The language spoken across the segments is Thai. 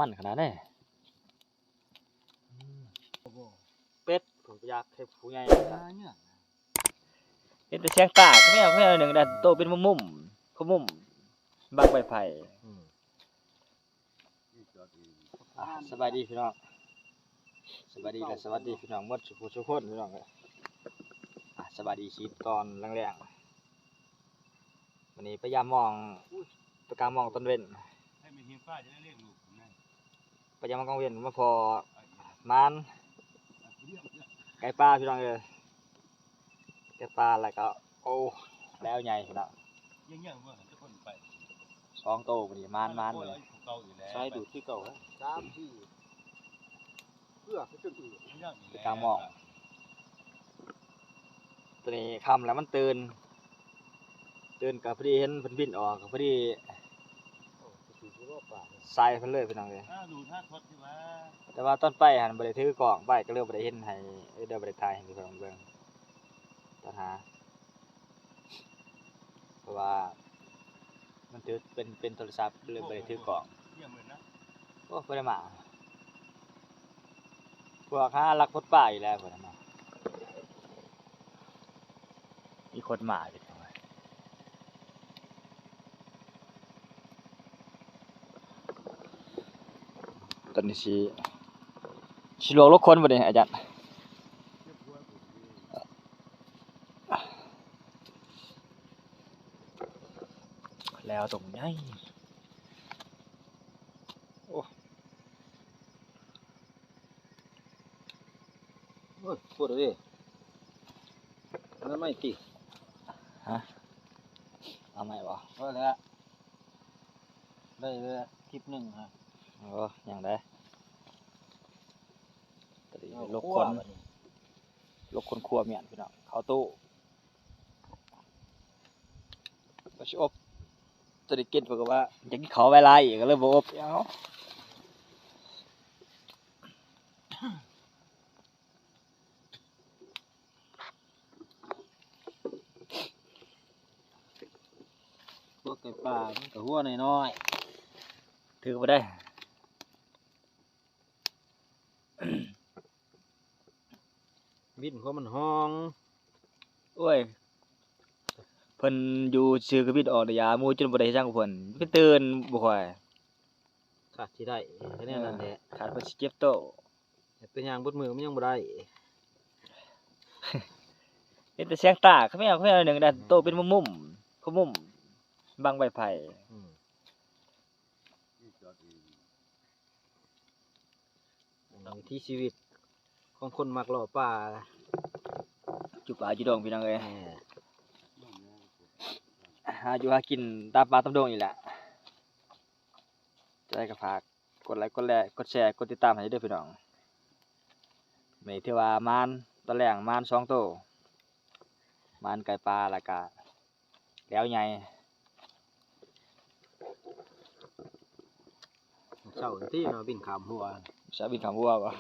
มันขนาดนี้เป็ดผมอยากให้ผู้ใหญ่เนี่ยเห็นแต่เสียงตากไม่เอาหนึ่งดันโตเป็นมุมบางใบไผ่สบายดีพี่น้องสบายดีและสวัสดีพี่น้องหมดทุกคนพี่น้องสบายดีชีพตอนแรงๆวันนี้พยายามมองประกามองต้นเว้นพยายามมองกลางเว้นมาพอมันไก่ปลาพี่น้องเลยไก่ปลาอะไรก็โอ้แล้วใหญ่พี่น้องสองโตพอดีมันเลยใช้ดูที่เก่าแล้ว3-4เพื่อไปจุดอื่นไปกลางมองตัวนี้คำแล้วมันตื่นกับพอดีเห็นเพิ่นบินออกกับพอดีใส่เพิ่นเลยพี่น้องเลยแต่ว่าต้นไปหันบ่ได้ถือกล่องไปก็เลยบ่ได้เห็นให้เดี๋ยวบ่ได้ถ่ายให้พี่น้องเบิ่งตอนหาเพราะว่ามันถือเป็นโทรศัพท์เลยบ่ได้ถือกล่องโอ้บ่ได้มาพวกหาลักพดป่าอยู่แล้วพุ่นน่ะมีคนมาอยู่ตอนนี้สิลวกรถคนบ่นี่อาจารย์แล้วตรงใหญ่โอ้โอ้ยพูดเลยมันไม่ติฮะเอาไม่บ่เออแล้วได้เลยคลิปหนึ่งฮะโอ้ยังได้ลกคนครัวเมียนพี่น้องเข้าตู้ก็สิอบตัวนี้กินเพิ่นก็ว่าอยากกินข้าวไว้หลายอีกก็เลยบ่อบเอาพวกไก่ป่ามันก็หัวน้อยๆถือบ่ได้บินเพราะมันห้องโอ้ยเพิ่นอยู่ชื่อก็บินออกระยะหมู่จนบ่ได้จังเพิ่นไปตื่นบ่ค่อยขาดสิได้แค่นั้นแหละขาดเพิ่นสิเจ็บโตเป็นหยังเบิดมือมันยังบ่ได้เห็นแต่เสียงตากไม่เอาหนึ่งดันโตเป็นมุมบางใบไผ่วิถีชีวิตของคนมักหล่อป่าจุป่าจุดงพี่น้องเอ้ยหาอยู่หากินตามป่าตามดงนี่แหละจะได้ก็ฝากกดไลค์กดแชร์กดติดตามให้ด้วยพี่น้องไม่ถือว่ามานตอนแรกมาน2โตมานไก่ปลาแล้วก็แล้วใหญ่เช้าที่เราบินข้ามหัวบินข้ามหัวบ่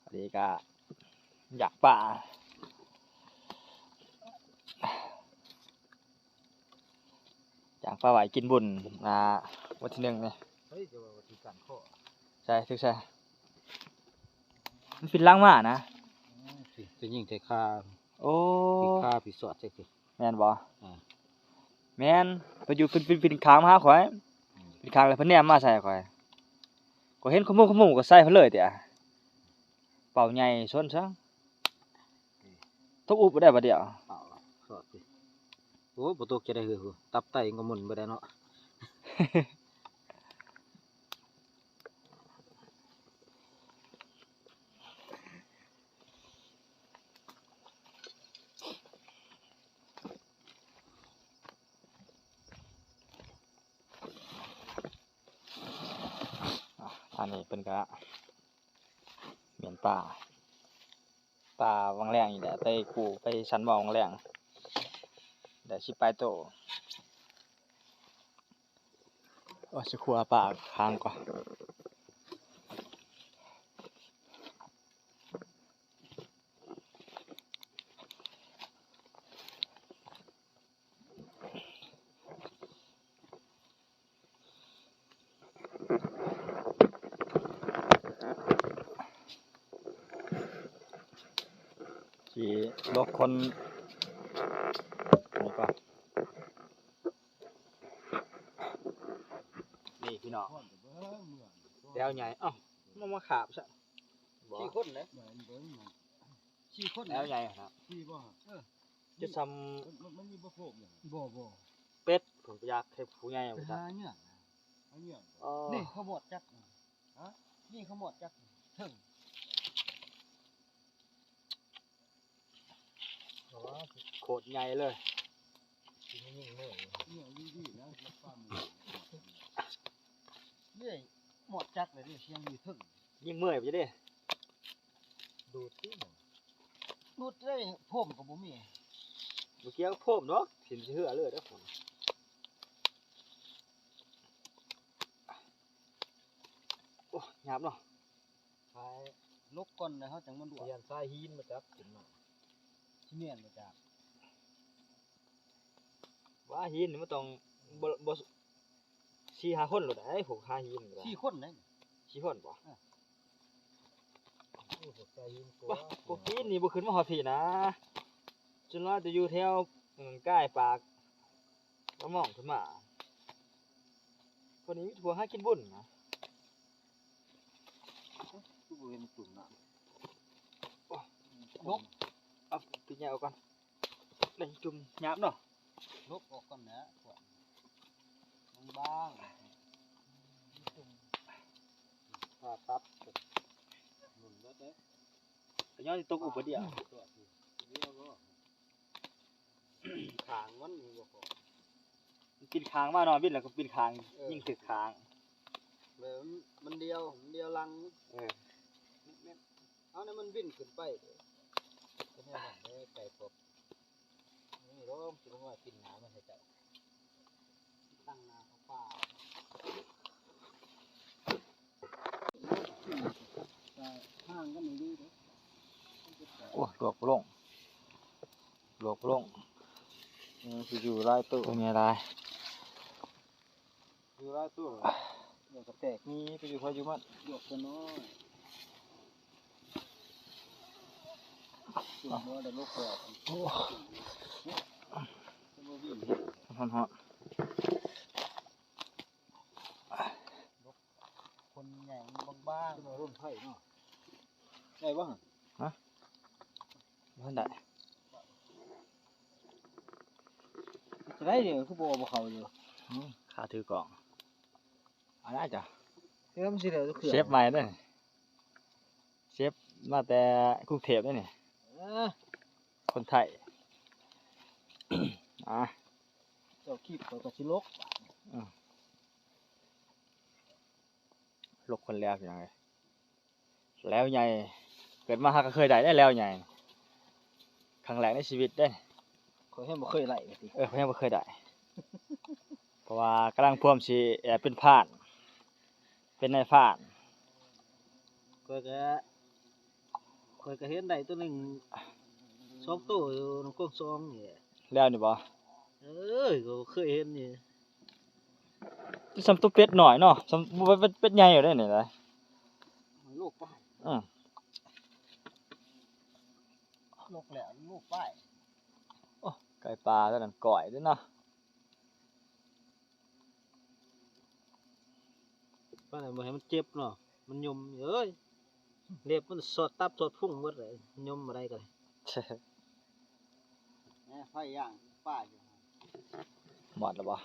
อันนี้ก็อยากป่าอย่างปลาไหวกินบุญวันที่1นี่เฮ้ยจะว่าวันที่กันข้อใช่ถูกใช่มันฟินล่างมานะจะยิงใส่คาโอ้คาปีสอดใช่คือแม่นบ่แม่นไปอยู่ฟินค้างมาหาข่อยฟินค้างแล้วเพิ่นแนมมาใส่ข่อยก็เห็นขมุก็ใส่เพิ่นเลยติอ่ะเป่าใหญ่ชนซะทุกอุบบ่ได้บ่เดียวเป่าสอดติโอ้บ่ตกจะได้คือตับไตก็หมุนบ่ได้เนาะอันนี้เป็นกะเหมียนป่าวังแรงนี่แหละไปกูไปชั้นบ่อวังแรงเดี๋ยวสิไปโตสิขัวป่าค้างก่อน สิลกคนนี่ก่อนนี่พี่น้องแล้วใหญ่เอ้ามาขาบซะบ่ 4 คนนะ4 คน แล้วใหญ่ครับ 4บ่จะซ้ำ มันมีบ่โพกบ่ เป็ดผมอยากให้ผู้ใหญ่บ่จัก หาเนี่ยหาเนี่ย อ๋อ นี่ขมวดจักฮะนี่ขมวดจักถึง โคตรใหญ่เลย เนี่ยดีๆนะความนี่หมดจักเลยนี่เสียงอยู่ถึง ยิ่งเมื่อยไปดิ ดูดที่ดูดได้ผมก็บ่มี เมื่อกี้ก็โพมเนาะสินสิเหือเลยเด้อผมโอ้หยาบเนาะ ทายลกก่อนนะเฮาจังมันดวก เรียนสายหินมาจับขึ้นมา สิเมียนบ่จัก ว่าหินนี่มันต้องบ่4-5 คนโลดได้พวกหาหินก็ได้ 4 คนนะ 4 คนบ่ โอ้โหสายหินก ว่า ว่า พวกหินนี่บ่ขึ้นมาฮอดพี่นะจนว่าจะอยู่แถวใกล้ปากมะม่องขึ้นมาคนนี้มีพวกหากินบุญนะ คือบ่เห็นตุ่มน้ำ ลกเอาพี่ใหญ่เอาก่อนได้จุ่มหยาบเนาะ ลกออกก่อนนะขวดบ้างตุ่ม ถ้าตัด หนุนแล้วเด้ ก็ย้อนสิตกอุบัติเหตุ ตัวที่เรียกว่าขางมันมีบ่พอ ปินคางมาเนาะบินแล้วก็ปินคางยิ่งถึกคาง แบบมันเดียวลัง เออ เอาเนี่ยมันวิ่นขึ้นไปก็แน่นอนได้ไก่กบนี่ร้องสิว่ากินหนามันให้เจ้าตั้งนาเขาป่าห่างกันดีเด้ โอ้ลวกบ่ลงลวกบ่ลง สิอยู่หลายตู้ ตัวนี้ลาย อยู่หลายตู้เดี๋ยวก็แตก มีไปอยู่พออยู่มัน หยกตัวน้อยจุ่มบ่ได้ลูกแปด โอ้ จะบ่วิ่ง ฮอน คนใหญ่บ้างๆรุ่นไผ่เนาะได้บ่ฮะ ๆมันได้ จะได้เดี๋ยวคือบ่เขาอยู่ ข้าถือกล่องอันนั้นจ้ะ เดี๋ยวมันสิเหลือคือ เชฟใหม่เด้อเชฟมาแต่กรุงเทพเด้อนี่คนไทย อ่ะ เจ้าคีบเขาก็สิลก ลูกคนแล้วอย่างไรแล้วใหญ่เกิดมาหาก็เคยได้แล้วใหญ่ครั้งแรกในชีวิตได้ ข่อยให้บ่เคยไล่ไปติ เพิ่นยังบ่เคยได้ เพราะว่ากำลังพร้อมสิแอบเป็นพรานเป็นนายพราน ข่อยก็เห็นได้ตัวหนึง2ตัวอยู่ในกองซองนี่ แล้วนี่บ่ เอ้ยก็เคยเห็นนี่ ที่ซ้ำตัวเป็ดหน่อยเนาะซ้ำบ่เป็ดใหญ่อยู่ได้นี่ล่ะ ลูกป้าย อือ ลูกแหละลูกป้าย ไก่ปลาตัวนั้นก้อยเด้อเนาะ ป้าไหนบ่ให้มันเจ็บเนาะมันยมเอ้ยเล็บมันสอดตับสอดพุ่งหมดเลยยมอะไรกันไฟย่างป้าอยู่ หมดแล้วบ่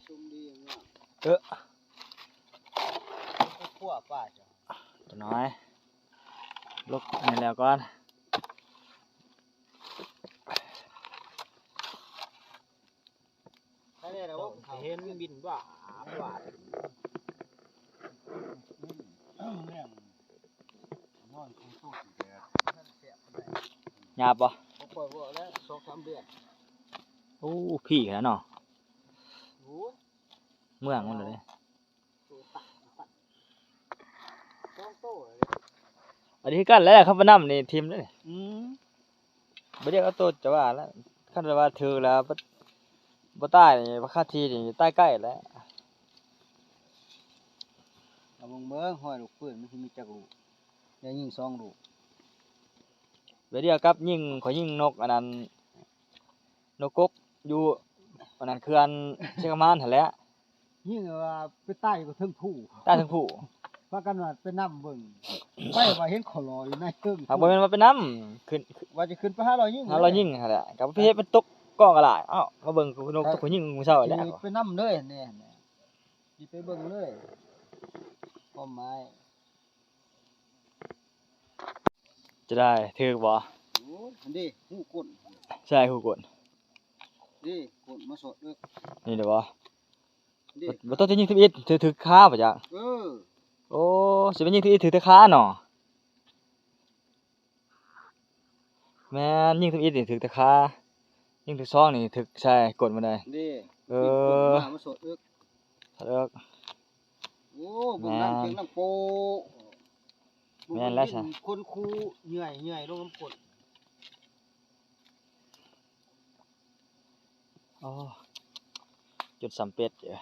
ซุ่มดีอย่างเงี้ย เอ้อ ขั้วป้าจ้ะ ตัวน้อยลุกอันนี้แล้วก่อน ใช่แล้วเห็นบินว่าว่าเนี่ยนอนคงตู้สีแดงนั่นเสียบไป หยาบบ่ พอปล่อยวัวแล้ว2-3 เดือน โอ้พี่แค่เนาะ โอ้ย เมืองมันเลย ตัวตัดต้องโตเลย อันนี้คือกันแล้วครับบ่นำนี่ทีมเด้อ บ่เรียกเอาตัวจะว่าแล้วคันว่าถือแล้วบ่ตายนี่บ่คาทีนี่ตายใกล้แล้ว เอาเบิ่งห้อยลูกปืนมันสิมีจักลูกได้ยิง2 ลูก เดี๋ยวเดียวกับยิงขอยยิงนกอันนั้นนกกกอยู่อันนั้นคืออันเชียงคานหั่นแหละ ยิ่งว่าไปใต้ก็ถึงผู้ ใต้ทั้งผู้ ว่ากันว่าไปนำเบิ่งไปว่าเห็นขอรออยู่ในเทิง หากบ่แม่นว่าไปนํขึ้น ว่าจะขึ้นไปหาเรายิ่ง หาเรายิงหั่นแหละกับประเภทมันตกกล้องก็ได้อ้าวมาเบิ่งคือนกตกขอยยิงมื้อเช้าแหละ ไปนำเลยเนี่ยสิไปเบิ่งเลยป้อมไม้ จะได้ถือบ่ โอ้ยอันนี้หูก้น ใช่ฮู้กด นี่ก้นมาสดเด้อ นี่เด้อบ่ นี่ บ่ต้องจะยิง11ถือขาบ่จ๊ะ เออ โอ้สิไปยิง11ถือแต่ขาเนาะแม่นยิง11นี่ถือแต่ขายิงถือ2นี่ถือใช่กดมาได้ นี่ เออ มาสดเด้อ เลิก โอ้เบิ่งนั่งเพียงนั่งโป แม่นแล้วใช่ คนครูเหนื่อยลงน้ำกด อ๋อจุดสำเป็ดเด้อ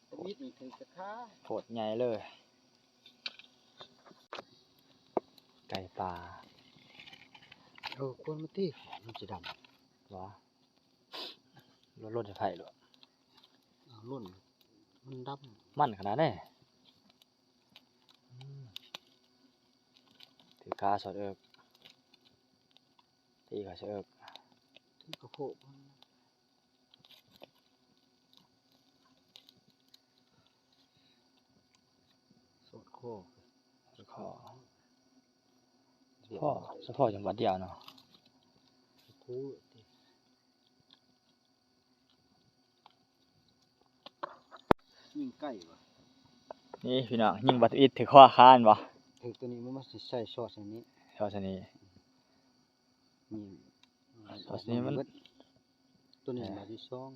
ตะวิดนี่ถึงจะค้า โผดใหญ่เลย ไก่ป่า คนมาที่มันจะดำ วะรถจะไผ่หรอ รุ่นมันด มันขนาดนี้ถือขาสอดเอิกตีขาสอดเอิก ำที่กระโปงสดโค ข้อเฉพาะจังหวัดเดียวเนาะ คูยิงไก่วะ นี่พี่น้องยิงบัตรอิดถือข้อค้านบ่ ถึงตัวนี้มันมาใส่ช็อตอันนี้ ชาวชนี นี่ ช็อตนี้มัน ตัวนี้มาที่ช่อง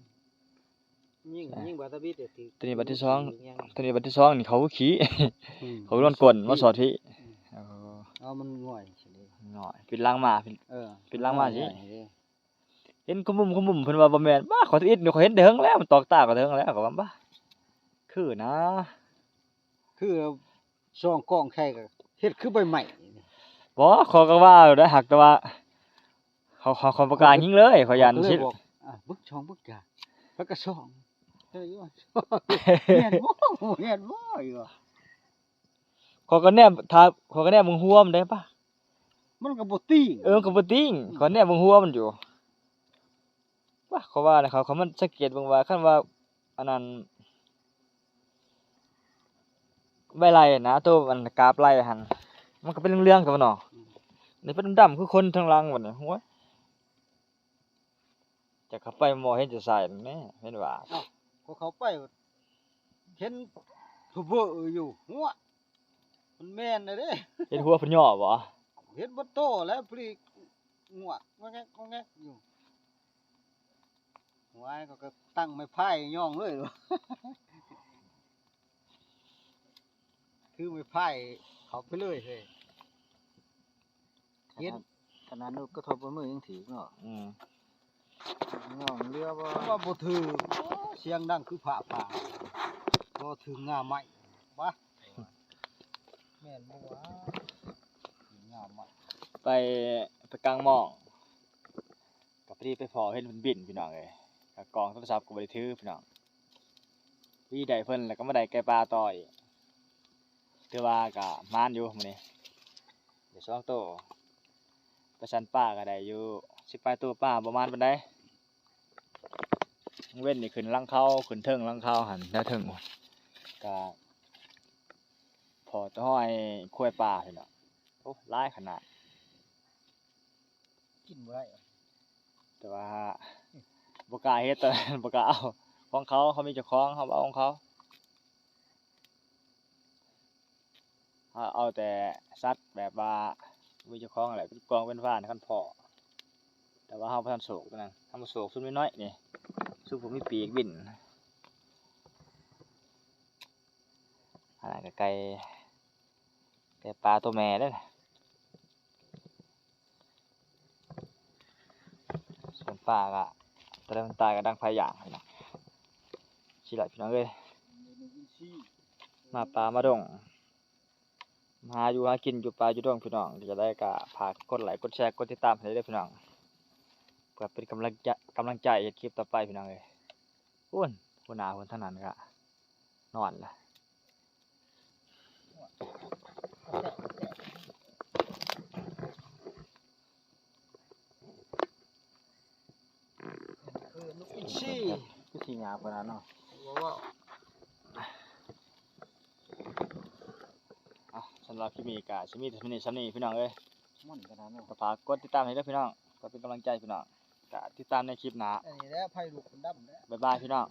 ยิงบาตาบิดเดี๋ยวถือ ตัวนี้บัตรที่สองตัวนี้บัตรที่สองนี่เขาขี้ เขาโดนกลนมาสอดพี่ เอามันง่อยเฉย หน่อยปิดล้างมาปิด เออ ปิดล้างมาสิ เห็นขมุมเพิ่นว่าบ่แม่นบ้าขออิดนี่ขอยเห็นแต่เฮิงแล้วมันตอกตาก็เฮิงแล้วก็ว่าบ้าคือนะ คือช่องกล้องแค่ก็เฮ็ดคือใบใหม่ บ่ขอก็ว่าอยู่ได้หักแต่ว่าเขาประกาศยิงเลยขอยันชิด บอกบึกช่องบึกกะแล้วก็ช่องเฮ้ยว่าเห็นบ่เห็นบ่อยู่ ขอก็แนบทาขอก็แนบมึงหัวมันได้ปะ มันก็บ่ติ้ง ก็บ่ติ้งขอแนบมึงหัวมันอยู่ว่าเขาว่านะเขามันสังเกตเบิ่งว่าคันว่าอันนั้นใบไล่นะตัวมันกราบไล่หั่นมันก็เป็นเรื่องๆกับมันเนาะนี่เป็นดำๆคือคนทางหลังบัดนี้โหยจะเข้าไปหมอเห็นจะใส่แน่เห็นว่า พอเขาไปเห็นผู้เบ้ออยู่หัวมันแม่นน่ะเด้ เห็นหัวเพิ่นย่อบ่ เห็นบ่โตแล้วพอดีงวกว่าแงอยู่หัวไอ้ก็ตั้งไม้พายย่องเลยเหรอ คือไม้พายเขาไปเลยเฮ้ยเห็นขนาดนู้นก็ทบมือยังถือเนาะ น้องเรือบ่ ว่าบ่ถือเสียงดังคือผ่าบ่ถึงงาไม้วะแม่นบ่วะงาไม้ ไปกลางหม้องกับพอดีไปพอเห็นเพิ่นบินพี่น้องเอ้ยกับกองโทรศัพท์ก็บ่ได้ถือพี่น้องพี่ได้เพิ่นแล้วก็มาได้ไก่ปลาต่ออีกถือว่าก็มานอยู่มื้อนี้เดี๋ยว2ตัวไปสันป่าก็ได้อยู่10ปลายตัวป่าประมาณปานใดเว้นนี่ขึ้นหลังเขาขึ้นเทิงหลังเขาหั่นแล้วเทิงก็พอตะห้อยคุ้ยปลาพี่น้องโอ้หลายขนาด กินบ่ได้ แต่ว่าบกล้าเฮ็ดตอนนั้นบกล้าเอาของเขามีเจ้าของเขาเอาของเขาเอาแต่สัตว์แบบว่ามีเจ้าของอะไรเป็นกองเป็นฟ้านคันพอแต่ว่าเฮาบ่ทันโศกตัวนั้นทำโศกสุดน้อยๆนี่สุดผมมีปีกบินอันนั้นก็ไก่ปลาตัวแม่เด้อส่วนปลาก็แต่ละมันตายก็ดังไฟอย่างนั่นน่ะสิหลายพี่น้องเอ้ยมาปลามาดง หาอยู่หากินอยู่ป่าอยู่ดงพี่น้องจะได้ก็ฝากกดไลค์กดแชร์กดติดตามให้ด้วยพี่น้องเพื่อเป็นกำลังใจเฮ็ดคลิปต่อไปพี่น้องเอ้ยอ้วนหัวหน้าคนทั้งนั้นก็นอนละ คือลูกอิชี่ คือสิหยาบปานนั้นเนาะ ว้าว สำหรับคลิปนี้ก็สิมีแต่เท่านี้พี่น้องเอ้ย ม่วนปานนั้นเนาะ ก็ฝากกดติดตามให้ด้วยพี่น้องก็เป็นกำลังใจพี่น้องก็ติดตามในคลิปหน้า อันนี้แหละไผ่ลูกคนดำแหละ บ๊ายบายพี่น้อง